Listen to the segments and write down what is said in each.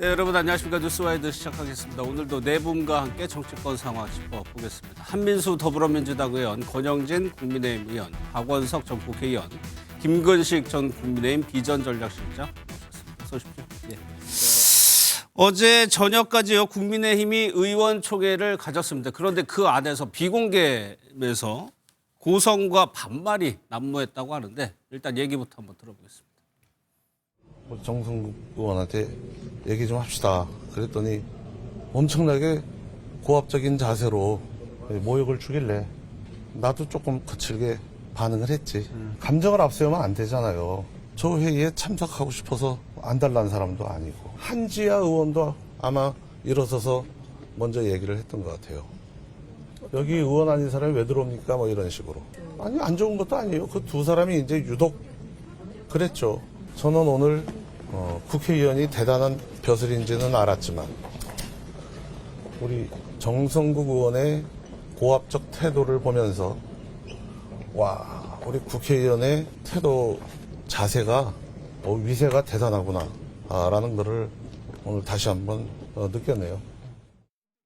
네, 여러분 안녕하십니까. 뉴스와이드 시작하겠습니다. 오늘도 네 분과 함께 정치권 상황 짚어보겠습니다. 한민수 더불어민주당 의원, 권영진 국민의힘 의원, 박원석 전 국회의원, 김근식 전 국민의힘 비전전략실장 모셨습니다. 어서 오십시오. 예. 어제 저녁까지요 국민의힘이 의원총회를 가졌습니다. 그런데 그 안에서 비공개에서 고성과 반말이 난무했다고 하는데 일단 얘기부터 한번 들어보겠습니다. 정성국 의원한테 얘기 좀 합시다. 그랬더니 엄청나게 고압적인 자세로 모욕을 주길래 나도 조금 거칠게 반응을 했지. 감정을 앞세우면 안 되잖아요. 저 회의에 참석하고 싶어서 안달난 사람도 아니고 한지아 의원도 아마 일어서서 먼저 얘기를 했던 것 같아요. 여기 의원 아닌 사람이 왜 들어옵니까? 뭐 이런 식으로. 아니 안 좋은 것도 아니에요. 그 두 사람이 이제 유독 그랬죠. 저는 오늘 국회의원이 대단한 벼슬인지는 알았지만 우리 정성국 의원의 고압적 태도를 보면서 와, 우리 국회의원의 태도 자세가 위세가 대단하구나 라는 거를 오늘 다시 한번 느꼈네요.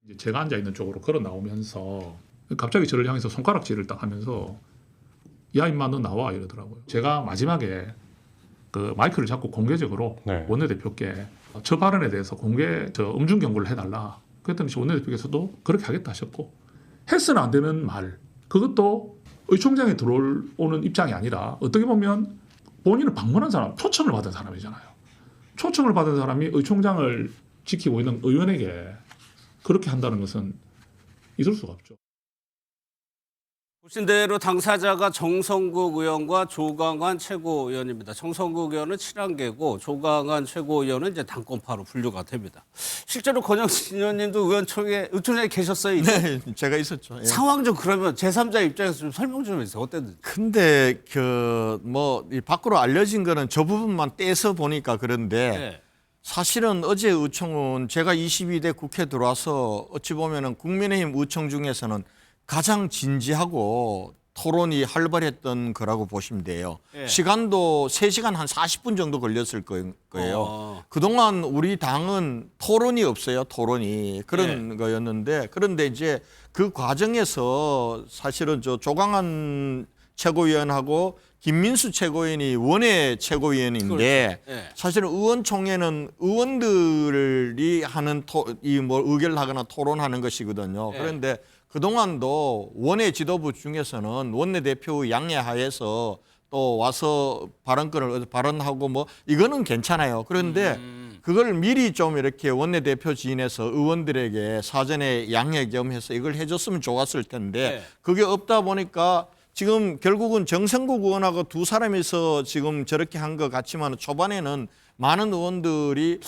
이제 제가 앉아있는 쪽으로 걸어 나오면서 갑자기 저를 향해서 손가락질을 딱 하면서 야 임마 너 나와 이러더라고요. 제가 마지막에 그 마이크를 잡고 공개적으로 원내대표께 저 발언에 대해서 음중 경고를 해달라. 그랬더니 원내대표께서도 그렇게 하겠다 하셨고 해서는 안 되는 말 그것도 의총장에 들어오는 입장이 아니라 어떻게 보면 본인을 방문한 사람 초청을 받은 사람이잖아요. 초청을 받은 사람이 의총장을 지키고 있는 의원에게 그렇게 한다는 것은 있을 수가 없죠. 보신 대로 당사자가 정성국 의원과 조강한 최고위원입니다. 정성국 의원은 친한계고 조강한 최고위원은 이제 당권파로 분류가 됩니다. 실제로 권영진 의원님도 의원총회에 계셨어요? 이제? 네, 제가 있었죠. 예. 상황 좀 그러면 제3자 입장에서 좀 설명 좀 해주세요. 어땠는지. 근데 이 밖으로 알려진 거는 저 부분만 떼서 보니까 그런데 네. 사실은 어제 의총은 제가 22대 국회 들어와서 어찌 보면은 국민의힘 의총 중에서는 가장 진지하고 토론이 활발했던 거라고 보시면 돼요. 예. 시간도 3시간 한 40분 정도 걸렸을 거예요. 그동안 우리 당은 토론이 없어요. 토론이. 그런 거였는데 그런데 이제 그 과정에서 사실은 조강한 최고위원하고 김민수 최고위원이 원외 최고위원인데 그렇죠. 예. 사실은 의원총회는 의원들이 하는 의결을 하거나 토론하는 것이거든요. 예. 그런데 그동안도 원외 지도부 중에서는 원내대표의 양해하에서 또 와서 발언하고 뭐 이거는 괜찮아요. 그런데 그걸 미리 좀 이렇게 원내대표 지인에서 의원들에게 사전에 양해 겸 해서 이걸 해줬으면 좋았을 텐데 그게 없다 보니까 지금 결국은 정성국 의원하고 두 사람이서 지금 저렇게 한 것 같지만 초반에는 많은 의원들이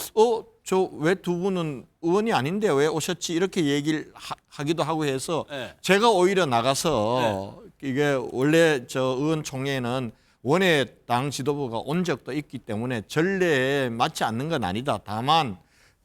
저 왜 두 분은 의원이 아닌데 왜 오셨지 이렇게 얘기를 하기도 하고 해서 제가 오히려 나가서 이게 원래 저 의원총회에는 원외 당 지도부가 온 적도 있기 때문에 전례에 맞지 않는 건 아니다. 다만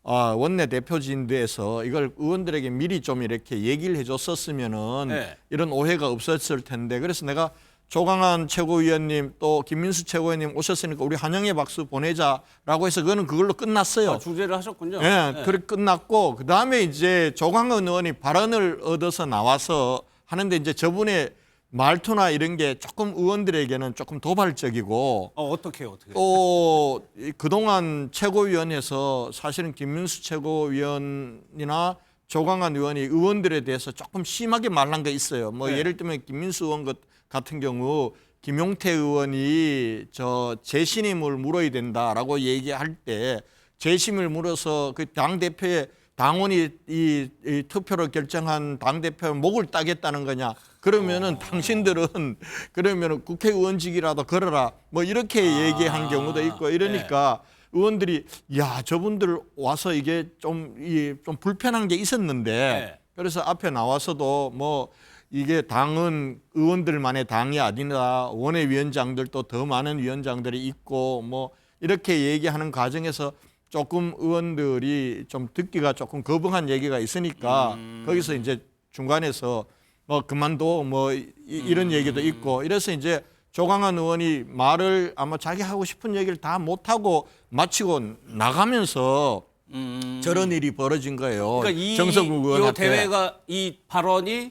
원내대표진들에서 이걸 의원들에게 미리 좀 이렇게 얘기를 해줬었으면은 이런 오해가 없었을 텐데 그래서 내가 조강한 최고위원님 또 김민수 최고위원님 오셨으니까 우리 환영의 박수 보내자라고 해서 그걸로 끝났어요. 중재를 하셨군요. 네, 그렇게 끝났고 그다음에 이제 조강한 의원이 발언을 얻어서 나와서 하는데 이제 저분의 말투나 이런 게 조금 의원들에게는 조금 도발적이고 어떻게 또 그동안 최고위원회에서 사실은 김민수 최고위원이나 조강한 의원이 의원들에 대해서 조금 심하게 말한 게 있어요. 뭐 예를 들면 김민수 의원 같은 경우 김용태 의원이 재신임을 물어야 된다라고 얘기할 때 재심을 물어서 그 당대표의 당원이 이 투표로 결정한 당대표의 목을 따겠다는 거냐. 그러면은 당신들은 그러면은 국회의원직이라도 걸어라. 뭐 이렇게 얘기한 경우도 있고 이러니까 의원들이 야 저분들 와서 이게 좀 불편한 게 있었는데 그래서 앞에 나와서도 뭐 이게 당은 의원들만의 당이 아니라 원외위원장들도 더 많은 위원장들이 있고 뭐 이렇게 얘기하는 과정에서 조금 의원들이 좀 듣기가 조금 거부한 얘기가 있으니까 거기서 이제 중간에서 그만둬 이런 얘기도 있고 이래서 이제 조강한 의원이 말을 아마 자기 하고 싶은 얘기를 다 못하고 마치고 나가면서 저런 일이 벌어진 거예요. 그러니까 정성국 이 의원한테 대회가 이 발언을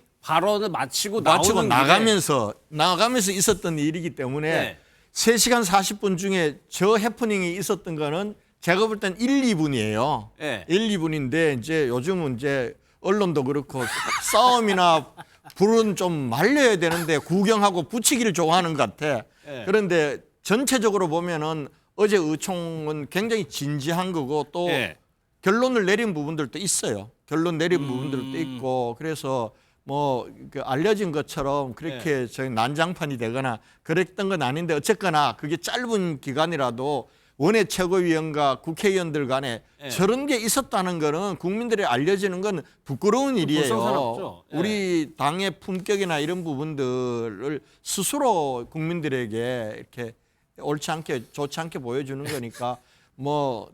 마치고 마치고 나오는 길에 나가면서 있었던 일이기 때문에 네. 3시간 40분 중에 저 해프닝이 있었던 거는 제가 볼 땐 1, 2분이에요. 네. 1, 2분인데 이제 요즘은 이제 언론도 그렇고 싸움이나 불은 좀 말려야 되는데 구경하고 붙이기를 좋아하는 것 같아. 네. 그런데 전체적으로 보면은 어제 의총은 굉장히 진지한 거고 또 네. 결론을 내린 부분들도 있어요. 결론 내린 부분들도 있고 그래서 뭐 그 알려진 것처럼 그렇게 저희 난장판이 되거나 그랬던 건 아닌데 어쨌거나 그게 짧은 기간이라도 원외 최고위원과 국회의원들 간에 저런 게 있었다는 거는 국민들이 알려지는 건 부끄러운 일이에요. 불성사납죠. 우리 당의 품격이나 이런 부분들을 스스로 국민들에게 이렇게 옳지 않게 좋지 않게 보여주는 거니까 뭐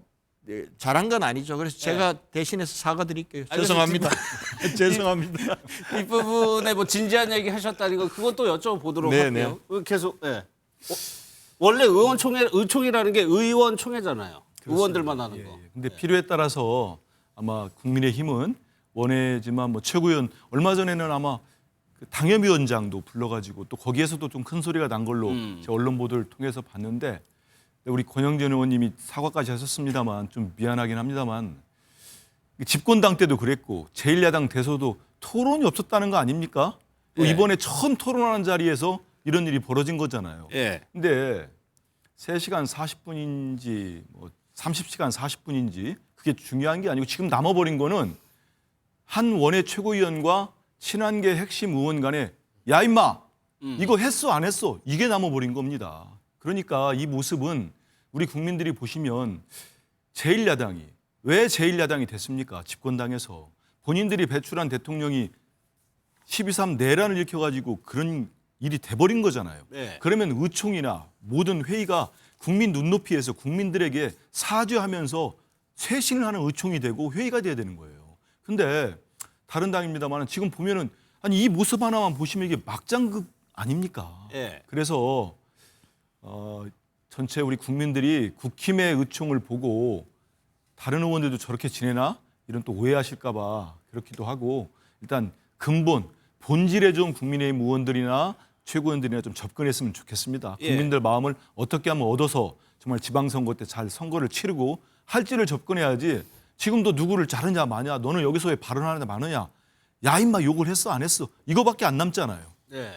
잘한 건 아니죠. 그래서 제가 대신해서 사과드릴게요. 죄송합니다. 죄송합니다. 이 부분에 뭐 진지한 얘기 하셨다는 거 그건 또 여쭤보도록 네, 할게요. 계속 원래 의총이라는 게 의원총회잖아요. 의원들만 하는 거. 근데 필요에 따라서 아마 국민의힘은 원외지만 뭐 최고위원 얼마 전에는 아마 그 당협위원장도 불러가지고 또 거기에서도 좀 큰 소리가 난 걸로 제가 언론 보도를 통해서 봤는데 우리 권영전 의원님이 사과까지 하셨습니다만 좀 미안하긴 합니다만 집권당 때도 그랬고 제1야당 돼서도 토론이 없었다는 거 아닙니까? 예. 이번에 처음 토론하는 자리에서 이런 일이 벌어진 거잖아요. 예. 근데 3시간 40분인지 뭐 30시간 40분인지 그게 중요한 게 아니고 지금 남아버린 거는 한 원외 최고위원과 친한계 핵심 의원 간에 야 임마 이거 했어 안 했어 이게 남아버린 겁니다. 그러니까 이 모습은 우리 국민들이 보시면 제1야당이 왜 제1야당이 됐습니까? 집권당에서 본인들이 배출한 대통령이 12.3 내란을 일으켜가지고 그런 일이 돼버린 거잖아요. 네. 그러면 의총이나 모든 회의가 국민 눈높이에서 국민들에게 사죄하면서 쇄신을 하는 의총이 되고 회의가 돼야 되는 거예요. 근데 다른 당입니다만 지금 보면은 아니 이 모습 하나만 보시면 이게 막장극 아닙니까? 예. 그래서 전체 우리 국민들이 국힘의 의총을 보고 다른 의원들도 저렇게 지내나 이런 또 오해하실까 봐 그렇기도 하고 일단 근본 본질에 좀 국민의힘 의원들이나 최고위원들이나 좀 접근했으면 좋겠습니다. 예. 국민들 마음을 어떻게 하면 얻어서 정말 지방선거 때 잘 선거를 치르고 할지를 접근해야지 지금도 누구를 자르냐 마냐 너는 여기서 왜 발언하느냐 마느냐 야 임마 욕을 했어 안 했어 이거밖에 안 남잖아요. 네.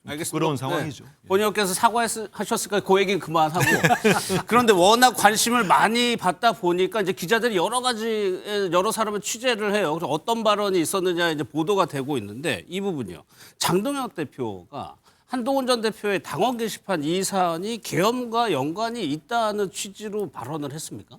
알겠습니다. 부끄러운 상황이죠. 본의원께서 사과하셨으니까 그 얘기는 그만하고 그런데 워낙 관심을 많이 받다 보니까 이제 기자들이 여러 사람을 취재를 해요. 그래서 어떤 발언이 있었느냐 이제 보도가 되고 있는데 이 부분이요. 장동혁 대표가 한동훈 전 대표의 당원 게시판 이 사안이 계엄과 연관이 있다는 취지로 발언을 했습니까?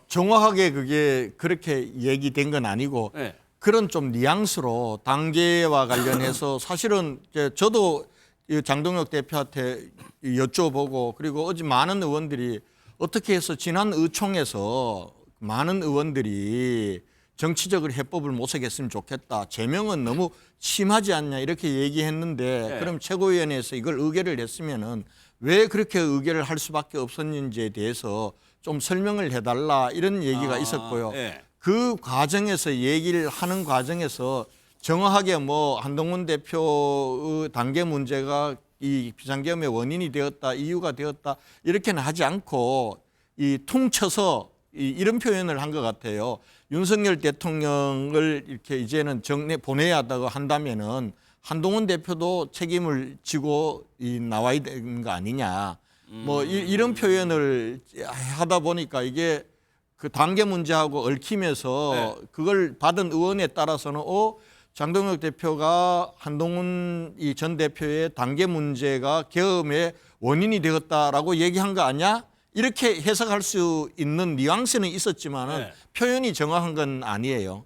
정확하게 그게 그렇게 얘기된 건 아니고 네. 그런 좀 뉘앙스로 단계와 관련해서 사실은 이제 저도 이 장동혁 대표한테 여쭤보고 그리고 어제 많은 의원들이 어떻게 해서 지난 의총에서 많은 의원들이 정치적으로 해법을 모색했으면 좋겠다. 제명은 너무 심하지 않냐 이렇게 얘기했는데 네. 그럼 최고위원회에서 이걸 의결을 했으면은 왜 그렇게 의결을 할 수밖에 없었는지에 대해서 좀 설명을 해달라 이런 얘기가 있었고요. 네. 그 과정에서 얘기를 하는 과정에서 정확하게 뭐 한동훈 대표의 단계 문제가 이 비상계엄의 원인이 되었다, 이유가 되었다 이렇게는 하지 않고 이 퉁쳐서 이런 표현을 한 것 같아요. 윤석열 대통령을 이렇게 이제는 정내 보내야 한다고 한다면은 한동훈 대표도 책임을 지고 나와야 되는 거 아니냐. 뭐 이런 표현을 하다 보니까 이게 그 단계 문제하고 얽히면서 그걸 받은 의원에 따라서는 장동혁 대표가 한동훈 이 전 대표의 단계 문제가 계엄의 원인이 되었다라고 얘기한 거 아니야? 이렇게 해석할 수 있는 뉘앙스는 있었지만은 표현이 정확한 건 아니에요.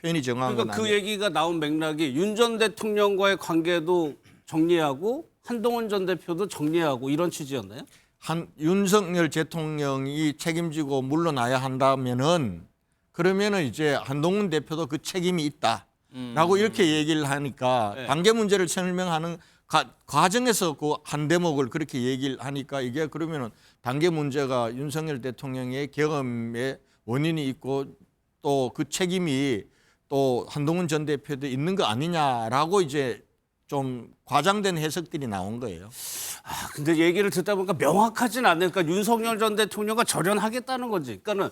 표현이 정확한 건 그러니까 그 아니에요. 얘기가 나온 맥락이 윤 전 대통령과의 관계도 정리하고 한동훈 전 대표도 정리하고 이런 취지였나요? 윤석열 대통령이 책임지고 물러나야 한다면은 그러면은 이제 한동훈 대표도 그 책임이 있다라고 이렇게 얘기를 하니까 단계 문제를 설명하는 과정에서 그 한 대목을 그렇게 얘기를 하니까 이게 그러면은 단계 문제가 윤석열 대통령의 계엄의 원인이 있고 또 그 책임이 또 한동훈 전 대표도 있는 거 아니냐라고 이제 좀 과장된 해석들이 나온 거예요. 아, 근데 얘기를 듣다 보니까 명확하진 않으니까 그러니까 윤석열 전 대통령과 절연하겠다는 거지. 그러니까는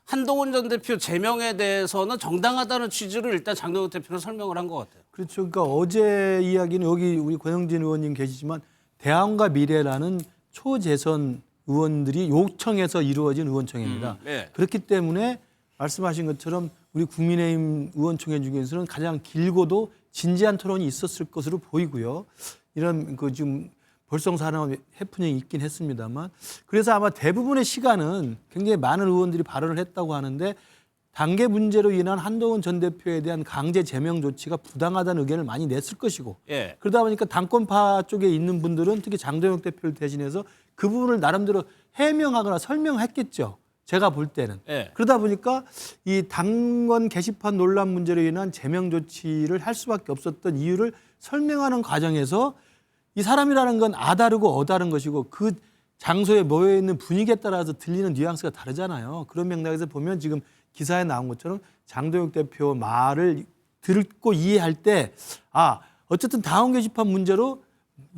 한동훈 전 대표 제명에 대해서는 정당하다는 취지를 일단 장동혁 대표는 설명을 한 것 같아요. 그렇죠. 그러니까 어제 이야기는 여기 우리 권영진 의원님 계시지만 대안과 미래라는 초재선 의원들이 요청해서 이루어진 의원총회입니다. 네. 그렇기 때문에 말씀하신 것처럼 우리 국민의힘 의원총회 중에서는 가장 길고도 진지한 토론이 있었을 것으로 보이고요. 이런 그 지금 볼썽사나운 해프닝이 있긴 했습니다만 그래서 아마 대부분의 시간은 굉장히 많은 의원들이 발언을 했다고 하는데 단계 문제로 인한 한동훈 전 대표에 대한 강제 제명 조치가 부당하다는 의견을 많이 냈을 것이고 예. 그러다 보니까 당권파 쪽에 있는 분들은 특히 장동혁 대표를 대신해서 그 부분을 나름대로 해명하거나 설명했겠죠. 제가 볼 때는. 예. 그러다 보니까 이 당원 게시판 논란 문제로 인한 제명 조치를 할 수밖에 없었던 이유를 설명하는 과정에서 이 사람이라는 건 아다르고 어다른 것이고 그 장소에 모여 있는 분위기에 따라서 들리는 뉘앙스가 다르잖아요. 그런 맥락에서 보면 지금 기사에 나온 것처럼 장동혁 대표 말을 듣고 이해할 때 어쨌든 당원 게시판 문제로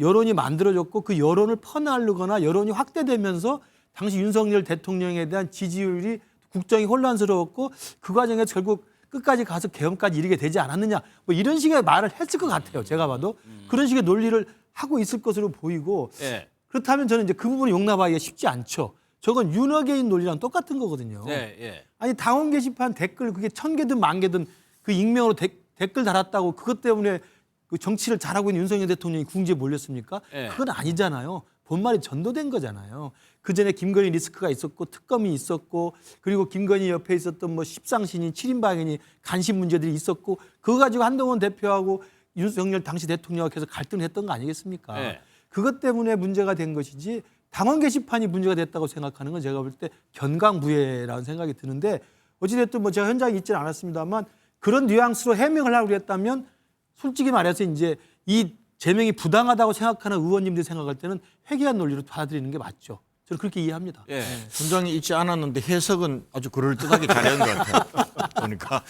여론이 만들어졌고 그 여론을 퍼나르거나 여론이 확대되면서 당시 윤석열 대통령에 대한 지지율이 국정이 혼란스러웠고 그 과정에서 결국 끝까지 가서 개헌까지 이르게 되지 않았느냐 뭐 이런 식의 말을 했을 것 같아요. 제가 봐도 그런 식의 논리를 하고 있을 것으로 보이고 예. 그렇다면 저는 이제 그 부분을 용납하기가 쉽지 않죠. 저건 윤어게인 논리랑 똑같은 거거든요. 네, 예. 아니 당원 게시판 댓글 그게 1000개든 10,000개든 그 익명으로 댓글 달았다고 그것 때문에 그 정치를 잘하고 있는 윤석열 대통령이 궁지에 몰렸습니까? 예. 그건 아니잖아요. 본말이 전도된 거잖아요. 그 전에 김건희 리스크가 있었고 특검이 있었고 그리고 김건희 옆에 있었던 뭐 십상신인 7인방인이 간신 문제들이 있었고 그거 가지고 한동훈 대표하고 윤석열 당시 대통령과 계속 갈등을 했던 거 아니겠습니까? 네. 그것 때문에 문제가 된 것이지 당원 게시판이 문제가 됐다고 생각하는 건 제가 볼 때 견강부회라는 생각이 드는데 어찌됐든 뭐 제가 현장에 있지는 않았습니다만 그런 뉘앙스로 해명을 하려고 했다면 솔직히 말해서 이제 이 제명이 부당하다고 생각하는 의원님들이 생각할 때는 회개한 논리로 받아들이는 게 맞죠. 저는 그렇게 이해합니다. 예. 현장에 있지 않았는데 해석은 아주 그럴듯하게 잘한 것 같아요. 보니까.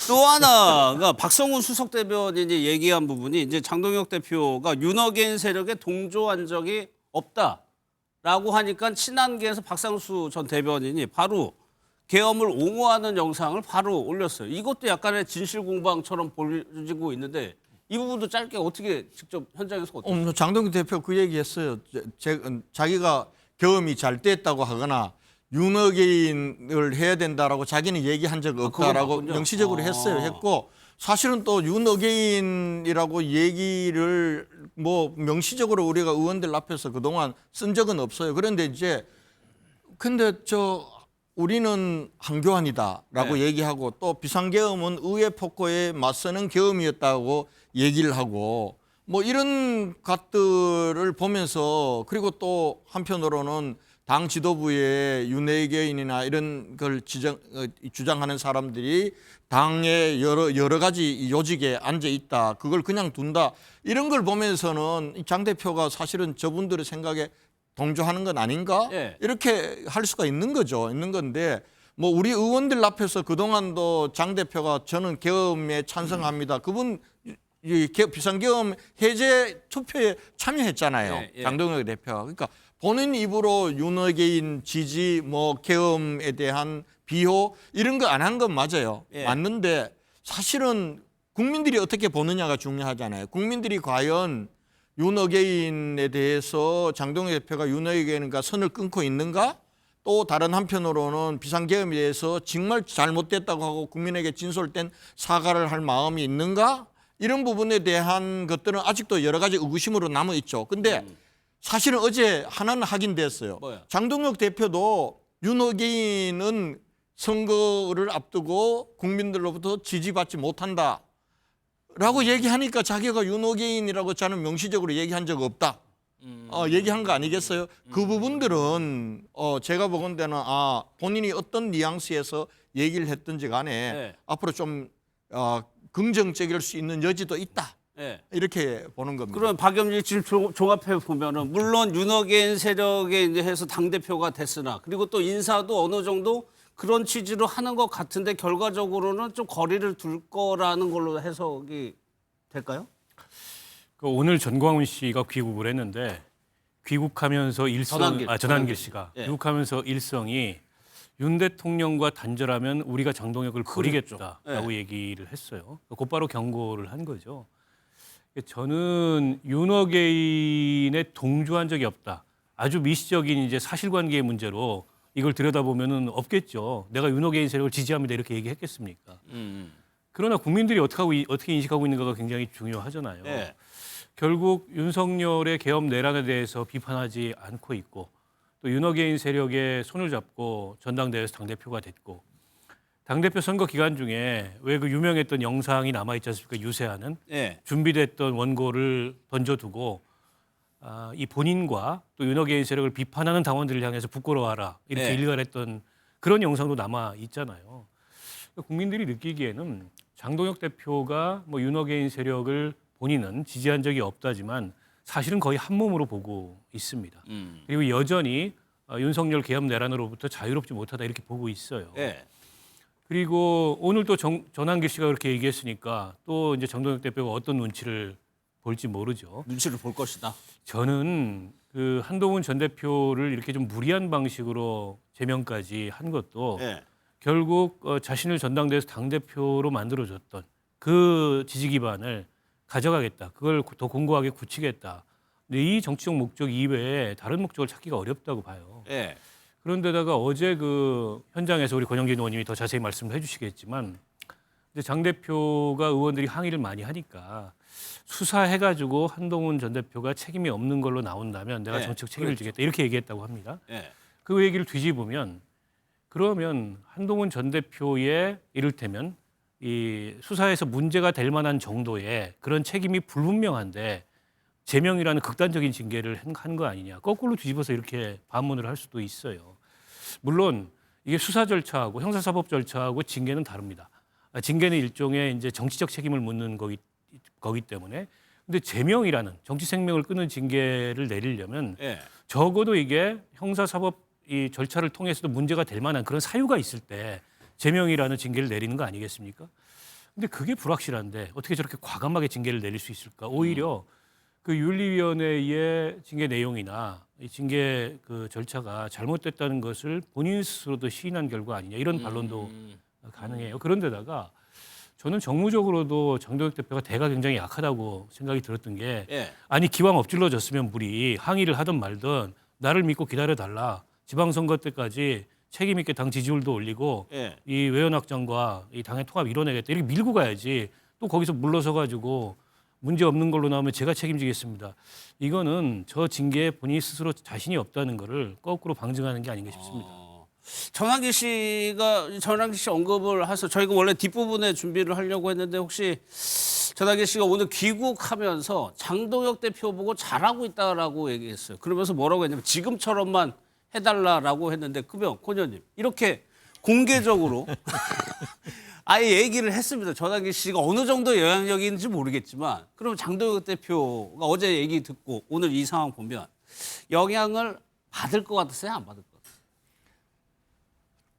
또 하나가 박성훈 수석 대변인이 얘기한 부분이 이제 장동혁 대표가 윤어게인 세력에 동조한 적이 없다라고 하니까 친한계에서 박상수 전 대변인이 바로 계엄을 옹호하는 영상을 바로 올렸어요. 이것도 약간의 진실 공방처럼 보여지고 있는데 이 부분도 짧게 어떻게 직접 현장에서 어떻게? 장동규 대표 그 얘기했어요. 자기가 계엄이 잘 됐다고 하거나 윤어게인을 해야 된다라고 자기는 얘기한 적 없다라고 맞군요. 명시적으로 했고 사실은 또 윤어게인이라고 얘기를 뭐 명시적으로 우리가 의원들 앞에서 그동안 쓴 적은 없어요. 그런데 이제 근데 우리는 한교안이다라고 네. 얘기하고 또 비상계엄은 의회 폭거에 맞서는 계엄이었다고 얘기를 하고 뭐 이런 것들을 보면서 그리고 또 한편으로는 당 지도부의 윤회개인이나 이런 걸 주장하는 사람들이 당의 여러 가지 요직에 앉아 있다. 그걸 그냥 둔다. 이런 걸 보면서는 장 대표가 사실은 저분들의 생각에 동조하는 건 아닌가? 예. 이렇게 할 수가 있는 거죠. 있는 건데 뭐 우리 의원들 앞에서 그동안도 장 대표가 저는 계엄에 찬성합니다. 그분 비상계엄 해제 투표에 참여했잖아요. 예, 예. 장동혁 대표가. 그러니까 본인 입으로 윤어게인 지지 뭐 계엄에 대한 비호 이런 거 안 한 건 맞아요. 예. 맞는데 사실은 국민들이 어떻게 보느냐가 중요하잖아요. 국민들이 과연 윤어게인에 대해서 장동혁 대표가 윤어게인과 선을 끊고 있는가? 또 다른 한편으로는 비상계엄에 대해서 정말 잘못됐다고 하고 국민에게 진솔된 사과를 할 마음이 있는가? 이런 부분에 대한 것들은 아직도 여러 가지 의구심으로 남아 있죠. 근데 사실은 어제 하나는 확인됐어요. 뭐야? 장동혁 대표도 윤어게인은 선거를 앞두고 국민들로부터 지지받지 못한다. 라고 얘기하니까 자기가 윤어게인이라고 저는 명시적으로 얘기한 적 없다. 얘기한 거 아니겠어요? 그 부분들은 제가 보건대는 본인이 어떤 뉘앙스에서 얘기를 했든지 간에 네. 앞으로 좀 긍정적일 수 있는 여지도 있다. 예. 이렇게 보는 겁니다. 그럼 박염질 지금 종합해 보면은 물론 윤어게인 세력에 이제 해서 당 대표가 됐으나 그리고 또 인사도 어느 정도 그런 취지로 하는 것 같은데 결과적으로는 좀 거리를 둘 거라는 걸로 해석이 될까요? 그 오늘 전광훈 씨가 귀국을 했는데 귀국하면서 전한길 씨가 예. 귀국하면서 일성이 윤 대통령과 단절하면 우리가 장동혁을 버리겠다라고 얘기를 했어요. 곧바로 경고를 한 거죠. 저는 윤어게인에 동조한 적이 없다. 아주 미시적인 이제 사실관계의 문제로 이걸 들여다보면은 없겠죠. 내가 윤어게인 세력을 지지합니다 이렇게 얘기했겠습니까? 그러나 국민들이 어떻게 인식하고 있는가가 굉장히 중요하잖아요. 예. 결국 윤석열의 계엄 내란에 대해서 비판하지 않고 있고 또 윤어게인 세력에 손을 잡고 전당대회에서 당대표가 됐고 당대표 선거 기간 중에 왜 그 유명했던 영상이 남아있지 않습니까? 유세하는 예. 준비됐던 원고를 던져두고 이 본인과 또 윤어게인 세력을 비판하는 당원들을 향해서 부끄러워하라 이렇게 네. 일갈했던 그런 영상도 남아 있잖아요. 국민들이 느끼기에는 장동혁 대표가 뭐 윤어게인 세력을 본인은 지지한 적이 없다지만 사실은 거의 한 몸으로 보고 있습니다. 그리고 여전히 윤석열 계엄 내란으로부터 자유롭지 못하다 이렇게 보고 있어요. 예. 그리고 오늘 또 전한길 씨가 그렇게 얘기했으니까 또 이제 장동혁 대표가 어떤 눈치를 볼지 모르죠. 눈치를 볼 것이다. 저는 그 한동훈 전 대표를 이렇게 좀 무리한 방식으로 제명까지 한 것도 예. 결국 자신을 전당대회에서 당대표로 만들어줬던 그 지지 기반을 가져가겠다. 그걸 더 공고하게 굳히겠다. 근데 이 정치적 목적 이외에 다른 목적을 찾기가 어렵다고 봐요. 예. 그런데다가 어제 그 현장에서 우리 권영진 의원님이 더 자세히 말씀을 해주시겠지만 이제 장 대표가 의원들이 항의를 많이 하니까 수사해가지고 한동훈 전 대표가 책임이 없는 걸로 나온다면 내가 네, 정치적 책임을 그렇죠. 지겠다 이렇게 얘기했다고 합니다. 예. 그 얘기를 뒤집으면 그러면 한동훈 전 대표의 이를테면 이 수사에서 문제가 될 만한 정도의 그런 책임이 불분명한데 제명이라는 극단적인 징계를 한 거 아니냐. 거꾸로 뒤집어서 이렇게 반문을 할 수도 있어요. 물론 이게 수사 절차하고 형사사법 절차하고 징계는 다릅니다. 징계는 일종의 이제 정치적 책임을 묻는 거기 때문에 근데 제명이라는 정치 생명을 끊는 징계를 내리려면 예. 적어도 이게 형사사법 이 절차를 통해서도 문제가 될 만한 그런 사유가 있을 때 제명이라는 징계를 내리는 거 아니겠습니까? 근데 그게 불확실한데 어떻게 저렇게 과감하게 징계를 내릴 수 있을까? 오히려 그 윤리위원회의 징계 내용이나 이 징계 그 절차가 잘못됐다는 것을 본인 스스로도 시인한 결과 아니냐 이런 반론도 가능해요. 그런데다가 저는 정무적으로도 장동혁 대표가 대가 굉장히 약하다고 생각이 들었던 게 예. 아니 기왕 엎질러졌으면 물이 항의를 하든 말든 나를 믿고 기다려달라. 지방선거 때까지 책임 있게 당 지지율도 올리고 예. 이 외연 확장과 이 당의 통합 이뤄내겠다. 이렇게 밀고 가야지. 또 거기서 물러서 가지고 문제 없는 걸로 나오면 제가 책임지겠습니다. 이거는 저 징계에 본인이 스스로 자신이 없다는 거를 거꾸로 방증하는 게 아닌가 싶습니다. 전한길 씨 언급을 해서 저희가 원래 뒷부분에 준비를 하려고 했는데 혹시 전한길 씨가 오늘 귀국하면서 장동혁 대표 보고 잘하고 있다라고 얘기했어요. 그러면서 뭐라고 했냐면 지금처럼만 해달라라고 했는데 그러면 권 의원님 이렇게 공개적으로 아예 얘기를 했습니다. 전한길 씨가 어느 정도 영향력이 있는지 모르겠지만 그럼 장동혁 대표가 어제 얘기 듣고 오늘 이 상황 보면 영향을 받을 것 같으세요? 안 받을 것 같아요?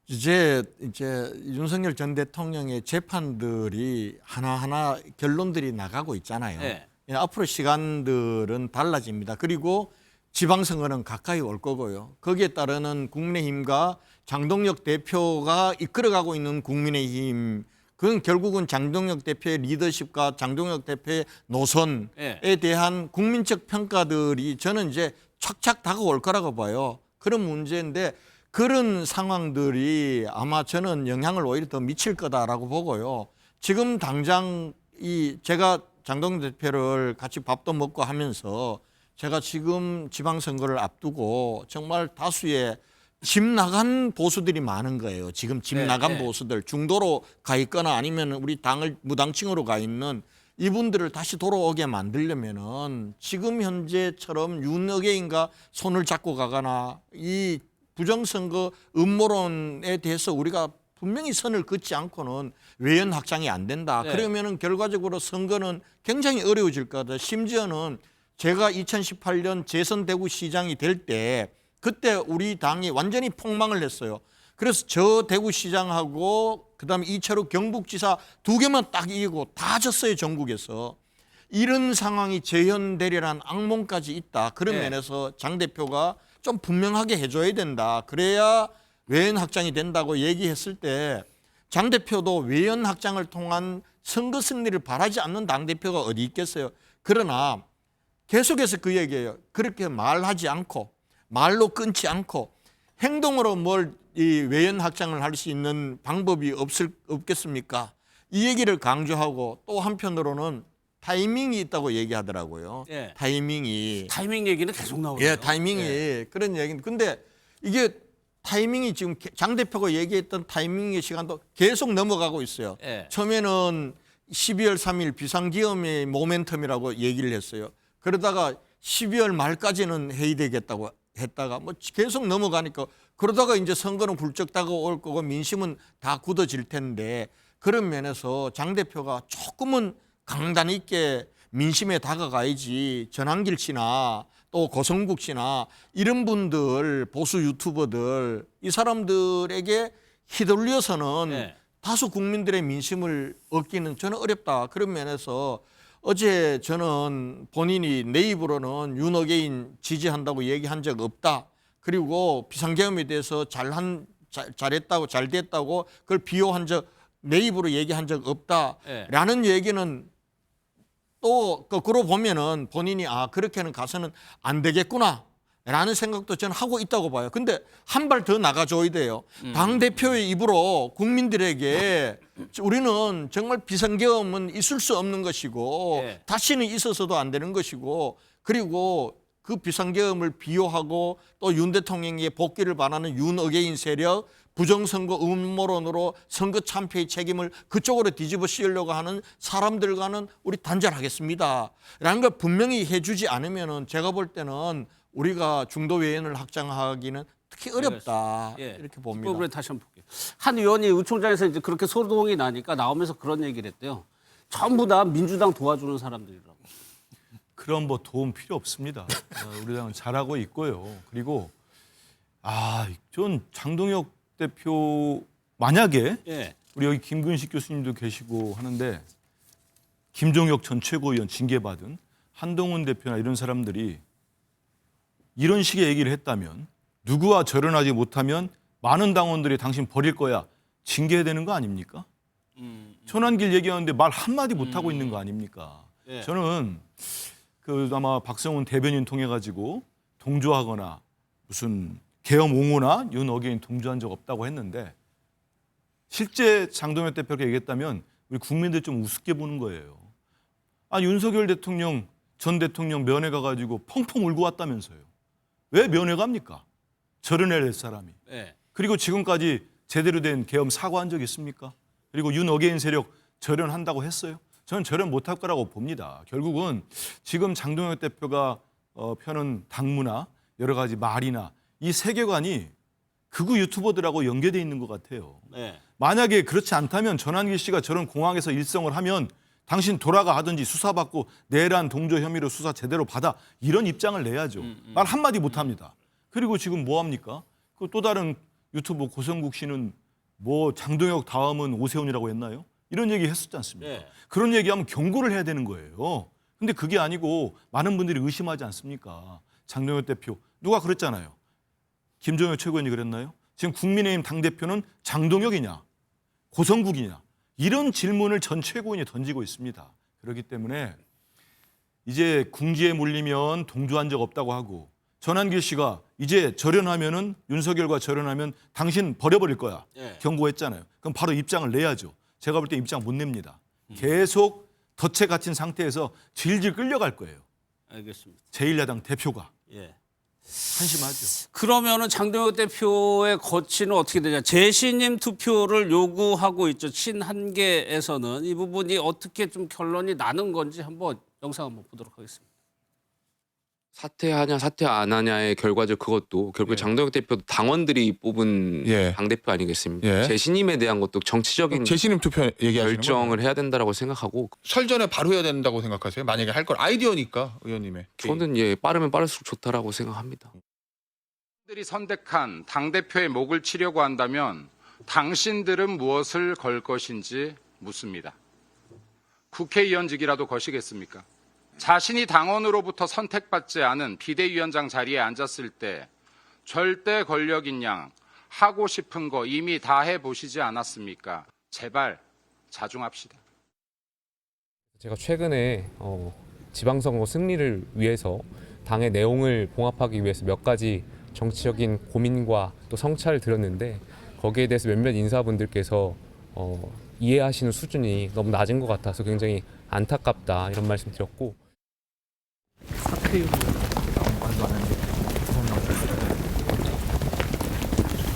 이제 윤석열 전 대통령의 재판들이 하나하나 결론들이 나가고 있잖아요. 네. 앞으로 시간들은 달라집니다. 그리고 지방선거는 가까이 올 거고요. 거기에 따르는 국민의힘과 장동혁 대표가 이끌어가고 있는 국민의힘, 그건 결국은 장동혁 대표의 리더십과 장동혁 대표의 노선에 네. 대한 국민적 평가들이 저는 이제 착착 다가올 거라고 봐요. 그런 문제인데 그런 상황들이 아마 저는 영향을 오히려 더 미칠 거다라고 보고요. 지금 당장 제가 장동혁 대표를 같이 밥도 먹고 하면서 제가 지금 지방선거를 앞두고 정말 다수의 집 나간 보수들이 많은 거예요. 지금 집 네, 나간 네. 보수들, 중도로 가 있거나 아니면 우리 당을 무당층으로 가 있는 이분들을 다시 돌아오게 만들려면은 지금 현재처럼 윤어게인과 손을 잡고 가거나 이 부정선거 음모론에 대해서 우리가 분명히 선을 긋지 않고는 외연 확장이 안 된다. 네. 그러면은 결과적으로 선거는 굉장히 어려워질 거다. 심지어는 제가 2018년 재선 대구시장이 될 때 그때 우리 당이 완전히 폭망을 했어요. 그래서 저 대구시장하고 그다음에 이철우 경북지사 2개만 딱 이기고 다 졌어요, 전국에서. 이런 상황이 재현되리라는 악몽까지 있다. 그런 예. 면에서 장 대표가 좀 분명하게 해줘야 된다. 그래야 외연 확장이 된다고 얘기했을 때 장 대표도 외연 확장을 통한 선거 승리를 바라지 않는 당 대표가 어디 있겠어요. 그러나 계속해서 그 얘기예요. 그렇게 말하지 않고 말로 끊지 않고 행동으로 뭘 이 외연 확장을 할 수 있는 방법이 없겠습니까? 이 얘기를 강조하고 또 한편으로는 타이밍이 있다고 얘기하더라고요. 예. 타이밍이. 타이밍 얘기는 계속 나오네요. 예, 타이밍이 그런 얘기는. 근데 이게 타이밍이 지금 장 대표가 얘기했던 타이밍의 시간도 계속 넘어가고 있어요. 예. 처음에는 12월 3일 비상기업의 모멘텀이라고 얘기를 했어요. 그러다가 12월 말까지는 회의되겠다고 했다가 뭐 계속 넘어가니까 그러다가 이제 선거는 훌쩍 다가올 거고 민심은 다 굳어질 텐데 그런 면에서 장 대표가 조금은 강단 있게 민심에 다가가야지 전한길 씨나 또 고성국 씨나 이런 분들 보수 유튜버들 이 사람들에게 휘둘려서는 네. 다수 국민들의 민심을 얻기는 저는 어렵다. 그런 면에서 어제 저는 본인이 내 입으로는 윤어게인 지지한다고 얘기한 적 없다. 그리고 비상계엄에 대해서 잘했다고 잘 됐다고 그걸 비호한 적 내 입으로 얘기한 적 없다라는 얘기는 또 거꾸로 보면은 본인이 그렇게는 가서는 안 되겠구나 라는 생각도 저는 하고 있다고 봐요. 근데 한 발 더 나가줘야 돼요. 당대표의 입으로 국민들에게 우리는 정말 비상계엄은 있을 수 없는 것이고 예. 다시는 있어서도 안 되는 것이고 그리고 그 비상계엄을 비호하고 또 윤 대통령의 복귀를 바라는 윤어게인 세력 부정선거 음모론으로 선거 참패의 책임을 그쪽으로 뒤집어 씌우려고 하는 사람들과는 우리 단절하겠습니다. 라는 걸 분명히 해주지 않으면은 제가 볼 때는 우리가 중도 외연을 확장하기는 특히 어렵다. 예. 이렇게 봅니다. 부분에 다시 한번 볼게요. 한 의원이 의총장에서 이제 그렇게 소동이 나니까 나오면서 그런 얘기를 했대요. 전부 다 민주당 도와주는 사람들이라고. 그런 뭐 도움 필요 없습니다. 우리 당은 잘하고 있고요. 그리고 전 장동혁 대표 만약에 예. 우리 여기 김근식 교수님도 계시고 하는데 김종혁 전 최고위원 징계받은 한동훈 대표나 이런 사람들이 이런 식의 얘기를 했다면 누구와 절연하지 못하면 많은 당원들이 당신 버릴 거야 징계해야 되는 거 아닙니까? 천안길 얘기하는데 말 한마디 못하고 있는 거 아닙니까? 예. 저는 아마 박성훈 대변인 통해 가지고 동조하거나 무슨 계엄 옹호나 윤어게인 동조한 적 없다고 했는데 실제 장동혁 대표가 얘기했다면 우리 국민들 좀 우습게 보는 거예요. 윤석열 대통령 전 대통령 면회 가가지고 펑펑 울고 왔다면서요. 왜 면회 갑니까? 절연해야 될 사람이. 예. 그리고 지금까지 제대로 된 계엄 사과한 적 있습니까? 그리고 윤어게인 세력 절연한다고 했어요? 저는 절연 못할 거라고 봅니다. 결국은 지금 장동혁 대표가 펴는 당무나 여러 가지 말이나 이 세계관이 극우 유튜버들하고 연계되어 있는 것 같아요. 예. 만약에 그렇지 않다면 전한길 씨가 저런 공항에서 일성을 하면 당신 돌아가 하든지 수사받고 내란 동조 혐의로 수사 제대로 받아 이런 입장을 내야죠. 말 한마디 못합니다. 그리고 지금 뭐합니까? 또 다른 유튜버 고성국 씨는 뭐 장동혁 다음은 오세훈이라고 했나요? 이런 얘기 했었지 않습니까? 예. 그런 얘기하면 경고를 해야 되는 거예요. 근데 그게 아니고 많은 분들이 의심하지 않습니까? 장동혁 대표 누가 그랬잖아요. 김종혁 최고위원이 그랬나요? 지금 국민의힘 당대표는 장동혁이냐 고성국이냐 이런 질문을 전 최고위원이 던지고 있습니다. 그렇기 때문에 이제 궁지에 물리면 동조한 적 없다고 하고 전한길 씨가 이제 절연하면은 윤석열과 절연하면 당신 버려버릴 거야 예. 경고했잖아요. 그럼 바로 입장을 내야죠. 제가 볼 때 입장 못 냅니다. 계속 덫에 갇힌 상태에서 질질 끌려갈 거예요. 알겠습니다. 제1야당 대표가. 예. 한심하죠. 그러면은 장동혁 대표의 거취는 어떻게 되냐? 재신임 투표를 요구하고 있죠. 친한계에서는 이 부분이 어떻게 좀 결론이 나는 건지 한번 영상 한번 보도록 하겠습니다. 사퇴하냐 사퇴 안 하냐의 결과적 그것도 결국에 장동혁 대표도 당원들이 뽑은 예. 당대표 아니겠습니까? 예. 재신임에 대한 것도 정치적인 재신임 투표 얘기하시는 결정을 거예요? 해야 된다고 생각하고 설전에 바로 해야 된다고 생각하세요? 만약에 할 걸 아이디어니까 의원님의. 저는 빠르면 빠를수록 좋다라고 생각합니다. 들이 선택한 당대표의 목을 치려고 한다면 당신들은 무엇을 걸 것인지 묻습니다. 국회의원직이라도 거시겠습니까? 자신이 당원으로부터 선택받지 않은 비대위원장 자리에 앉았을 때 절대 권력인 양 하고 싶은 거 이미 다 해보시지 않았습니까? 제발 자중합시다. 제가 최근에 지방선거 승리를 위해서 당의 내용을 봉합하기 위해서 몇 가지 정치적인 고민과 또 성찰을 드렸는데 거기에 대해서 몇몇 인사분들께서 이해하시는 수준이 너무 낮은 것 같아서 굉장히 안타깝다 이런 말씀 드렸고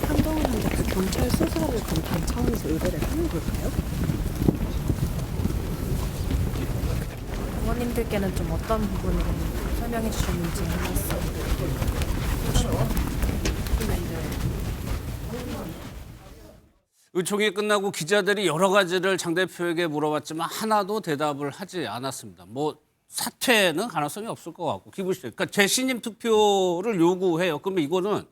한동훈한테 그 경찰 수사를 검찰 차원에서 의뢰를 하는 걸까요? 의원님들께는 좀 어떤 부분을 설명해 주셨는지 한 말씀. 의총이 끝나고 기자들이 여러 가지를 장 대표에게 물어봤지만 하나도 대답을 하지 않았습니다. 뭐 사퇴는 가능성이 없을 것 같고 기부시 그러니까 재신임 투표를 요구해요. 그러면 이거는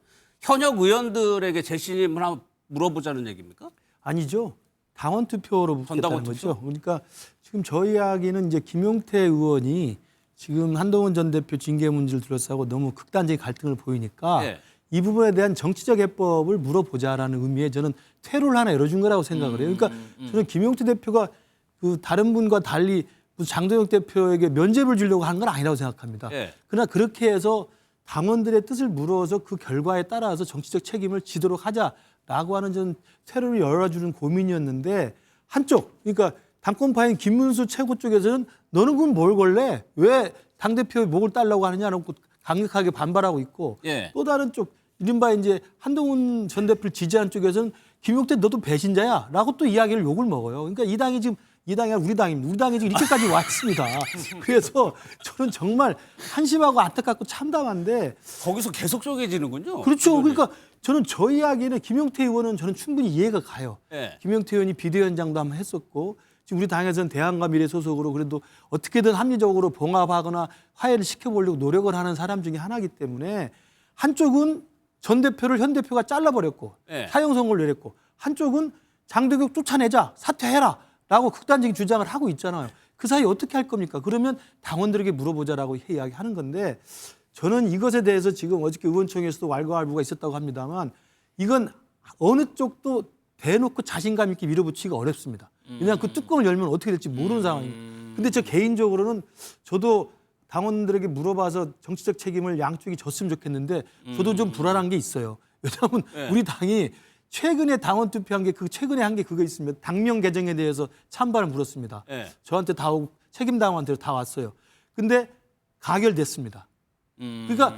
현역 의원들에게 재신임을 한번 물어보자는 얘기입니까? 아니죠. 당원 투표로 묻겠다는 전당원 거죠. 그러니까 지금 저희 이야기는 이제 김용태 의원이 지금 한동훈 전 대표 징계 문제를 둘러싸고 너무 극단적인 갈등을 보이니까 예. 이 부분에 대한 정치적 해법을 물어보자라는 의미에 저는 퇴로를 하나 열어준 거라고 생각을 해요. 그러니까 저는 김용태 대표가 그 다른 분과 달리 장동혁 대표에게 면죄부를 주려고 하는 건 아니라고 생각합니다. 예. 그러나 그렇게 해서 당원들의 뜻을 물어서 그 결과에 따라서 정치적 책임을 지도록 하자라고 하는 전 퇴로를 열어주는 고민이었는데 한쪽 그러니까 당권파인 김문수 최고 쪽에서는 너는 그럼 뭘 걸래? 왜 당대표의 목을 따려고 하느냐라고 강력하게 반발하고 있고 예. 또 다른 쪽 이른바 이제 한동훈 전 대표를 지지하는 쪽에서는 김용태 너도 배신자야 라고 또 이야기를 욕을 먹어요. 그러니까 이 당이 지금 이 당이 아니라 우리 당입니다. 우리 당이 지금 이렇게까지 와 있습니다. 그래서 저는 정말 한심하고 안타깝고 참담한데 거기서 계속 쪼개지는군요. 그렇죠. 의원님. 그러니까 저는 저 이야기는 김용태 의원은 저는 충분히 이해가 가요. 예. 김용태 의원이 비대위원장도 한번 했었고 지금 우리 당에서는 대한과 미래 소속으로 그래도 어떻게든 합리적으로 봉합하거나 화해를 시켜보려고 노력을 하는 사람 중에 하나이기 때문에 한쪽은 전 대표를 현 대표가 잘라버렸고 예. 사형 선고를 내렸고 한쪽은 장동혁 쫓아내자 사퇴해라 라고 극단적인 주장을 하고 있잖아요. 그 사이 어떻게 할 겁니까? 그러면 당원들에게 물어보자라고 이야기하는 건데 저는 이것에 대해서 지금 어저께 의원총회에서도 왈가왈부가 있었다고 합니다만 이건 어느 쪽도 대놓고 자신감 있게 밀어붙이기가 어렵습니다. 왜냐하면 그 뚜껑을 열면 어떻게 될지 모르는 상황입니다. 근데 저 개인적으로는 저도 당원들에게 물어봐서 정치적 책임을 양쪽이 졌으면 좋겠는데 저도 좀 불안한 게 있어요. 왜냐하면 네. 우리 당이 최근에 당원 투표한 게 최근에 한 게 그거 있으면 당명 개정에 대해서 찬반을 물었습니다. 네. 저한테 다 오고 책임 당원한테 다 왔어요. 근데 가결됐습니다. 그러니까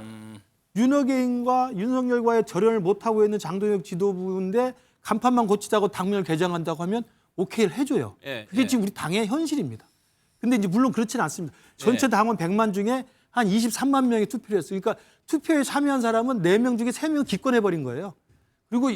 윤석열과 윤석열과의 절연을 못하고 있는 장동혁 지도부인데 간판만 고치자고 당명을 개정한다고 하면 오케이를 해줘요. 예, 그게 예. 지금 우리 당의 현실입니다. 근데 이제 물론 그렇지는 않습니다. 전체 예. 당원 100만 중에 한 23만 명이 투표를 했어요. 그러니까 투표에 참여한 사람은 4명 중에 3명을 기권해버린 거예요. 그리고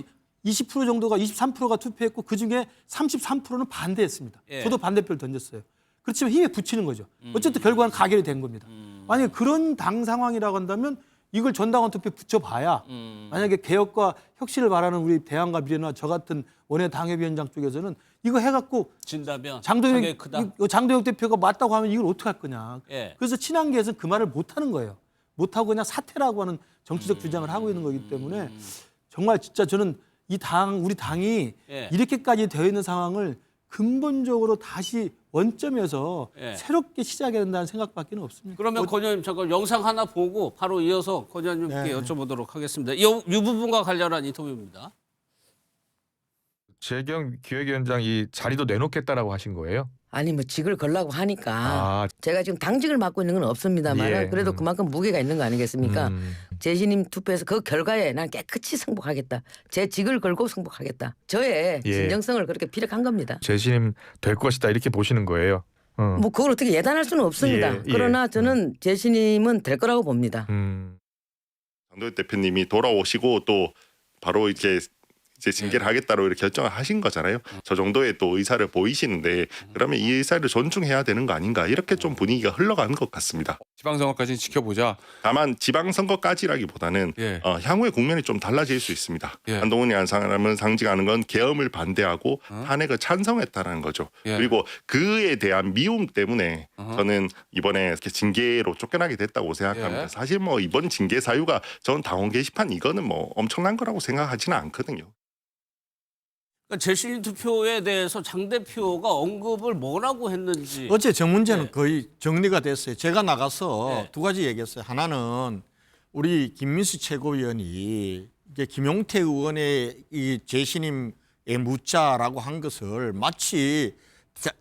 20% 정도가 23%가 투표했고 그중에 33%는 반대했습니다. 예. 저도 반대표를 던졌어요. 그렇지만 힘에 붙이는 거죠. 어쨌든 결과는 가결이 된 겁니다. 만약에 그런 당 상황이라고 한다면 이걸 전당원 투표에 붙여봐야 만약에 개혁과 혁신을 바라는 우리 대한과 미래나 저 같은 원외 당협위원장 쪽에서는 이거 해갖고 진다면 장동혁, 타격이 크다. 장동혁 대표가 맞다고 하면 이걸 어떻게 할 거냐. 예. 그래서 친한계에서는 그 말을 못하는 거예요. 못하고 그냥 사퇴라고 하는 정치적 주장을 하고 있는 거기 때문에 정말 진짜 저는 이 당, 우리 당이 예. 이렇게까지 되어 있는 상황을 근본적으로 다시 원점에서 예. 새롭게 시작해야 된다는 생각밖에 없습니다. 그러면 권 의원님 잠깐 영상 하나 보고 바로 이어서 권 의원님께 네. 여쭤보도록 하겠습니다. 이 부분과 관련한 인터뷰입니다. 재경 기획위원장이 자리도 내놓겠다라고 하신 거예요? 아니 뭐 직을 걸라고 하니까 아, 제가 지금 당직을 맡고 있는 건 없습니다만 예. 그래도 그만큼 무게가 있는 거 아니겠습니까? 재신임 투표에서 그 결과에 난 깨끗이 승복하겠다. 제 직을 걸고 승복하겠다. 저의 예. 진정성을 그렇게 피력한 겁니다. 재신임 될 것이다 이렇게 보시는 거예요. 뭐 그걸 어떻게 예단할 수는 없습니다. 예, 예. 그러나 저는 재신임은 될 거라고 봅니다. 장동혁 대표님이 돌아오시고 또 바로 이렇게 이제 징계를 하겠다로 이렇게 결정을 하신 거잖아요. 저 정도의 또 의사를 보이시는데 그러면 이 의사를 존중해야 되는 거 아닌가 이렇게 좀 분위기가 흘러가는 것 같습니다. 지방선거까지는 지켜보자. 다만 지방선거까지라기보다는 예. 향후에 국면이 좀 달라질 수 있습니다. 예. 한동훈이라는 사람은 상징하는 건 계엄을 반대하고 탄핵을 찬성했다라는 거죠. 예. 그리고 그에 대한 미움 때문에 저는 이번에 이렇게 징계로 쫓겨나게 됐다고 생각합니다. 예. 사실 뭐 이번 징계 사유가 저는 당원 게시판 이거는 뭐 엄청난 거라고 생각하지는 않거든요. 그러니까 재심 투표에 대해서 장 대표가 언급을 뭐라고 했는지. 어제 저 문제는 거의 정리가 됐어요. 제가 나가서 네. 두 가지 얘기했어요. 하나는 우리 김민수 최고위원이 이게 김용태 의원의 이 재신임에 묻자라고 한 것을 마치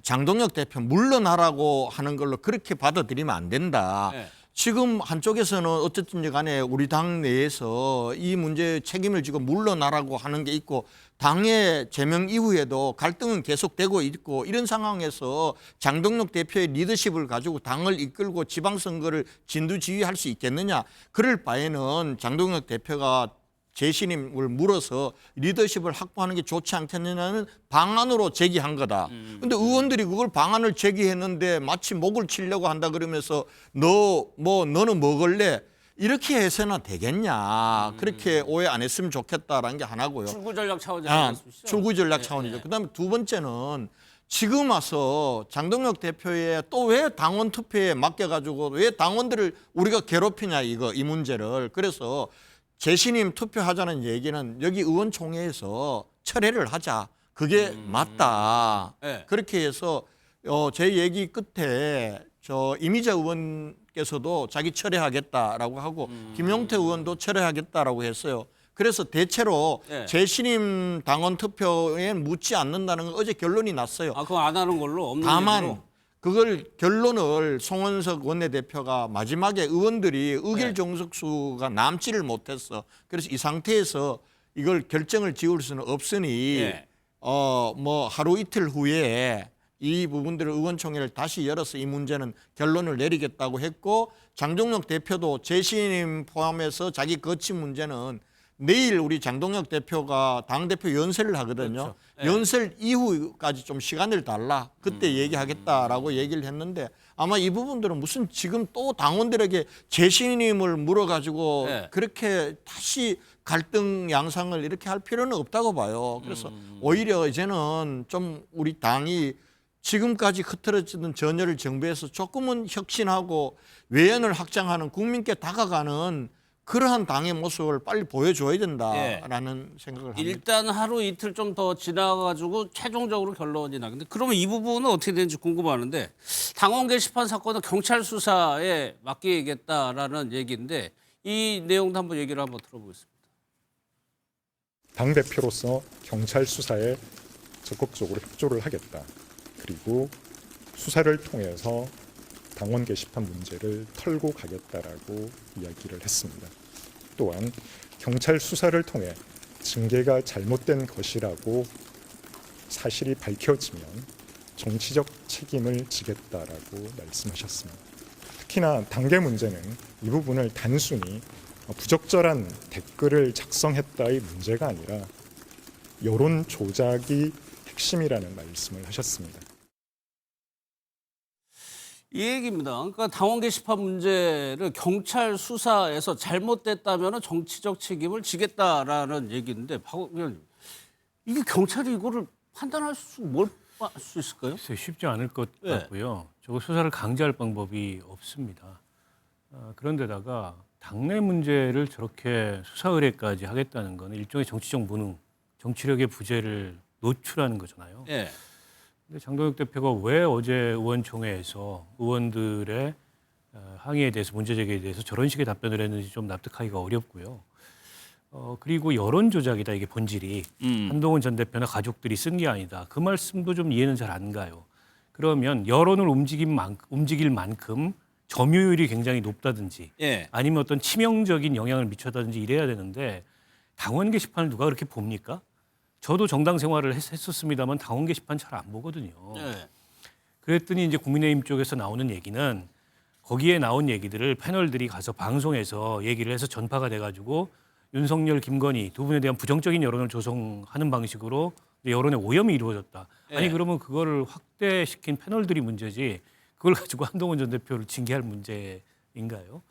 장동혁 대표 물러나라고 하는 걸로 그렇게 받아들이면 안 된다. 네. 지금 한쪽에서는 어쨌든 간에 우리 당 내에서 이 문제에 책임을 지고 물러나라고 하는 게 있고 당의 제명 이후에도 갈등은 계속되고 있고 이런 상황에서 장동혁 대표의 리더십을 가지고 당을 이끌고 지방선거를 진두지휘할 수 있겠느냐. 그럴 바에는 장동혁 대표가 재신임을 물어서 리더십을 확보하는 게 좋지 않겠느냐는 방안으로 제기한 거다. 근데 의원들이 그걸 방안을 제기했는데 마치 목을 치려고 한다 그러면서 너는 먹을래? 이렇게 해서는 되겠냐. 그렇게 오해 안 했으면 좋겠다라는 게 하나고요. 출구 전략 차원이죠. 출구 전략 차원이죠. 그다음에 두 번째는 지금 와서 장동혁 대표의 또 왜 당원 투표에 맡겨가지고 왜 당원들을 우리가 괴롭히냐 이 문제를. 그래서 재신임 투표하자는 얘기는 여기 의원총회에서 철회를 하자. 그게 맞다. 네. 그렇게 해서 제 얘기 끝에 저 이미자 의원께서도 자기 철회하겠다라고 하고 김용태 의원도 철회하겠다라고 했어요. 그래서 대체로 네. 재신임 당원 투표에 묻지 않는다는 건 어제 결론이 났어요. 아, 그거 안 하는 걸로 없는 다만 얘기로? 그걸 결론을 송원석 원내대표가 마지막에 의원들이 의결 정석수가 남지를 못했어. 그래서 이 상태에서 이걸 결정을 지을 수는 없으니 예. 뭐 하루 이틀 후에 이 부분들을 의원총회를 다시 열어서 이 문제는 결론을 내리겠다고 했고 장동혁 대표도 재신임 포함해서 자기 거취 문제는 내일 우리 장동혁 대표가 당대표 연설을 하거든요. 그렇죠. 네. 연설 이후까지 좀 시간을 달라. 그때 얘기하겠다라고 얘기를 했는데 아마 이 부분들은 무슨 지금 또 당원들에게 재신임을 물어가지고 네. 그렇게 다시 갈등 양상을 이렇게 할 필요는 없다고 봐요. 그래서 오히려 이제는 좀 우리 당이 지금까지 흐트러지던 전열을 정비해서 조금은 혁신하고 외연을 확장하는 국민께 다가가는 그러한 당의 모습을 빨리 보여줘야 된다라는 생각을 합니다. 일단 하루 이틀 좀 더 지나가지고 최종적으로 결론이 나. 근데 그러면 이 부분은 어떻게 되는지 궁금하는데 당원 게시판 사건은 경찰 수사에 맡기겠다라는 얘기인데 이 내용도 한번 얘기를 한번 들어보겠습니다. 당대표로서 경찰 수사에 적극적으로 협조를 하겠다. 그리고 수사를 통해서 당원 게시판 문제를 털고 가겠다라고 이야기를 했습니다. 또한 경찰 수사를 통해 징계가 잘못된 것이라고 사실이 밝혀지면 정치적 책임을 지겠다라고 말씀하셨습니다. 특히나 당계 문제는 이 부분을 단순히 부적절한 댓글을 작성했다의 문제가 아니라 여론 조작이 핵심이라는 말씀을 하셨습니다. 이 얘기입니다. 그러니까 당원 게시판 문제를 경찰 수사에서 잘못됐다면 정치적 책임을 지겠다라는 얘기인데 박 의원님, 이게 경찰이 이거를 판단할 수 있을까요? 글쎄요, 쉽지 않을 것 같고요. 저거 수사를 강제할 방법이 없습니다. 그런데다가 당내 문제를 저렇게 수사 의뢰까지 하겠다는 건 일종의 정치적 무능, 정치력의 부재를 노출하는 거잖아요. 예. 근데 장동혁 대표가 왜 어제 의원총회에서 의원들의 항의에 대해서 문제 제기에 대해서 저런 식의 답변을 했는지 좀 납득하기가 어렵고요. 그리고 여론 조작이다 이게 본질이 한동훈 전 대표나 가족들이 쓴 게 아니다. 그 말씀도 좀 이해는 잘 안 가요. 그러면 여론을 움직일 만큼 점유율이 굉장히 높다든지 아니면 어떤 치명적인 영향을 미쳤다든지 이래야 되는데 당원 게시판을 누가 그렇게 봅니까? 저도 정당 생활을 했었습니다만 당원 게시판 잘 안 보거든요. 그랬더니 이제 국민의힘 쪽에서 나오는 얘기는 거기에 나온 얘기들을 패널들이 가서 방송에서 얘기를 해서 전파가 돼가지고 윤석열, 김건희 두 분에 대한 부정적인 여론을 조성하는 방식으로 여론의 오염이 이루어졌다. 아니 예. 그러면 그거를 확대시킨 패널들이 문제지 그걸 가지고 한동훈 전 대표를 징계할 문제인가요?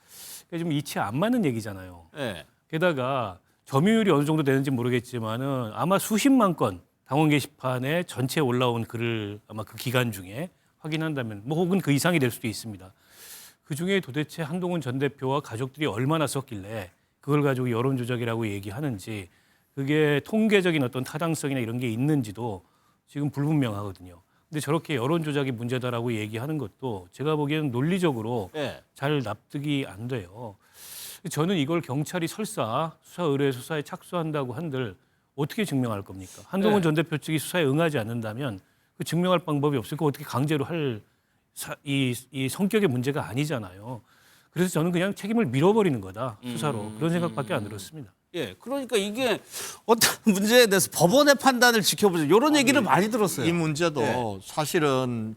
그러니까 좀 이치 안 맞는 얘기잖아요. 예. 게다가 점유율이 어느 정도 되는지 모르겠지만은 아마 수십만 건 당원 게시판에 전체에 올라온 글을 아마 그 기간 중에 확인한다면 뭐 혹은 그 이상이 될 수도 있습니다. 그 중에 도대체 한동훈 전 대표와 가족들이 얼마나 썼길래 그걸 가지고 여론 조작이라고 얘기하는지 그게 통계적인 어떤 타당성이나 이런 게 있는지도 지금 불분명하거든요. 근데 저렇게 여론 조작이 문제다라고 얘기하는 것도 제가 보기에는 논리적으로 예. 잘 납득이 안 돼요. 저는 이걸 경찰이 설사 수사 의뢰 수사에 착수한다고 한들 어떻게 증명할 겁니까? 한동훈 네. 전 대표 측이 수사에 응하지 않는다면 그 증명할 방법이 없으니까 어떻게 강제로 할 이 성격의 문제가 아니잖아요. 그래서 저는 그냥 책임을 밀어버리는 거다 수사로 그런 생각밖에 안 들었습니다. 예, 그러니까 이게 어떤 문제에 대해서 법원의 판단을 지켜보자 이런 얘기를 많이 들었어요. 이 문제도 네. 사실은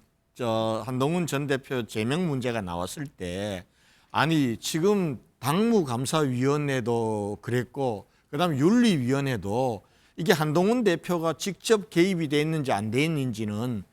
한동훈 전 대표 제명 문제가 나왔을 때 아니 지금 당무감사위원회도 그랬고 그다음 윤리위원회도 이게 한동훈 대표가 직접 개입이 돼 있는지 안 돼 있는지는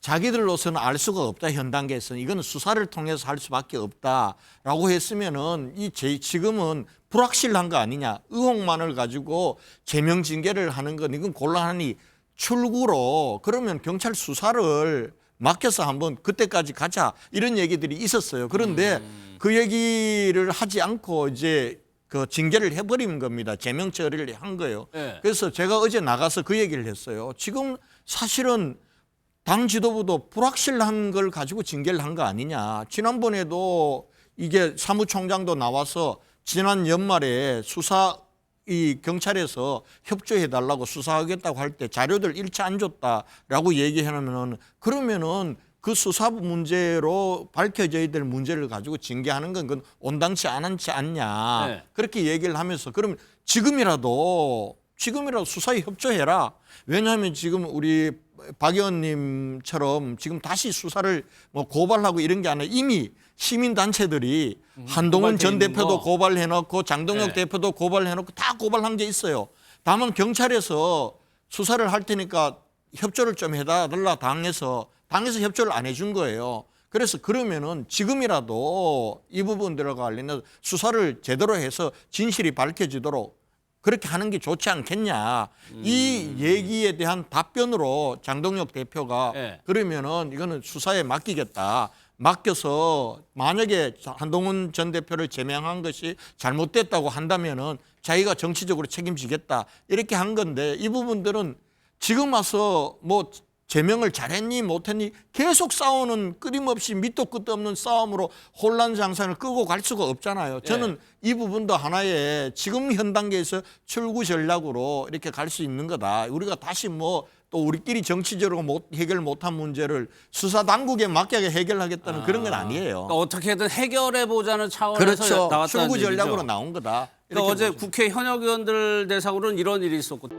자기들로서는 알 수가 없다. 현 단계에서는 이거는 수사를 통해서 할 수밖에 없다라고 했으면은 지금은 불확실한 거 아니냐. 의혹만을 가지고 제명 징계를 하는 건 이건 곤란하니 출구로 그러면 경찰 수사를 맡겨서 한번 그때까지 가자 이런 얘기들이 있었어요. 그런데 그 얘기를 하지 않고 이제 그 징계를 해버린 겁니다. 제명 처리를 한 거예요. 네. 그래서 제가 어제 나가서 그 얘기를 했어요. 지금 사실은 당 지도부도 불확실한 걸 가지고 징계를 한 거 아니냐. 지난번에도 이게 사무총장도 나와서 지난 연말에 수사 이 경찰에서 협조해달라고 수사하겠다고 할 때 자료들 일체 안 줬다라고 얘기해놓으면은 그러면은 그 수사 문제로 밝혀져야 될 문제를 가지고 징계하는 건 그건 온당치 않지 않냐. 네. 그렇게 얘기를 하면서 그러면 지금이라도 수사에 협조해라. 왜냐하면 지금 우리 박 의원님처럼 지금 다시 수사를 뭐 고발하고 이런 게 아니라 이미 시민단체들이 한동훈 전 고발돼 있는 대표도 거. 고발해놓고 장동혁 네. 대표도 고발해놓고 다 고발한 게 있어요. 다만 경찰에서 수사를 할 테니까 협조를 좀 해달라 당에서 협조를 안 해준 거예요. 그래서 그러면은 지금이라도 이 부분들과 관련해서 수사를 제대로 해서 진실이 밝혀지도록 그렇게 하는 게 좋지 않겠냐. 이 얘기에 대한 답변으로 장동혁 대표가 네. 그러면은 이거는 수사에 맡기겠다. 맡겨서 만약에 한동훈 전 대표를 제명한 것이 잘못됐다고 한다면은 자기가 정치적으로 책임지겠다. 이렇게 한 건데 이 부분들은 지금 와서 뭐 제명을 잘했니 못했니 계속 싸우는 끊임없이 밑도 끝도 없는 싸움으로 혼란 장상을 끄고 갈 수가 없잖아요. 저는 이 부분도 하나의 지금 현 단계에서 출구 전략으로 이렇게 갈 수 있는 거다. 우리가 다시 뭐 또 우리끼리 정치적으로 해결 못한 문제를 수사 당국에 맡겨서 해결하겠다는 그런 건 아니에요. 그러니까 어떻게든 해결해 보자는 차원에서 그렇죠. 나왔다는 출구 전략으로 얘기죠. 나온 거다. 그러니까 어제 보시면. 국회 현역 의원들 대상으로는 이런 일이 있었고.